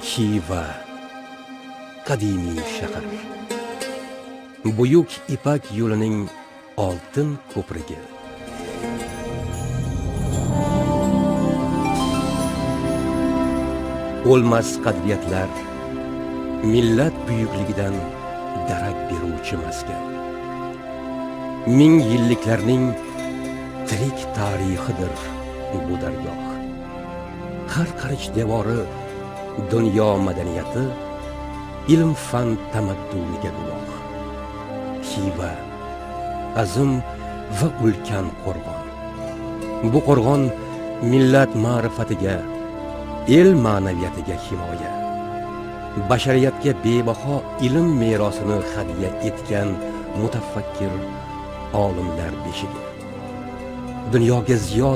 Xiva qadimiy shahar, buyuk ipak yo'lining oltin ko'prigi. O'lmas qadriyatlar, millat buyukligidan darak beruvchi maskan. Ming yilliklarning tirik tarixidir bu dargoh. Har qarich devori dunyo madaniyati, ilm fan tamadduniga guvoh. Xiva azim va ulkan qo'rg'on. Bu qo'rg'on millat ma'rifatiga, el ma'naviyatiga himoya, bashariyatga bebaho ilm merosini hadya etgan mutafakkir olimlar beshigi. Dunyoga ziyo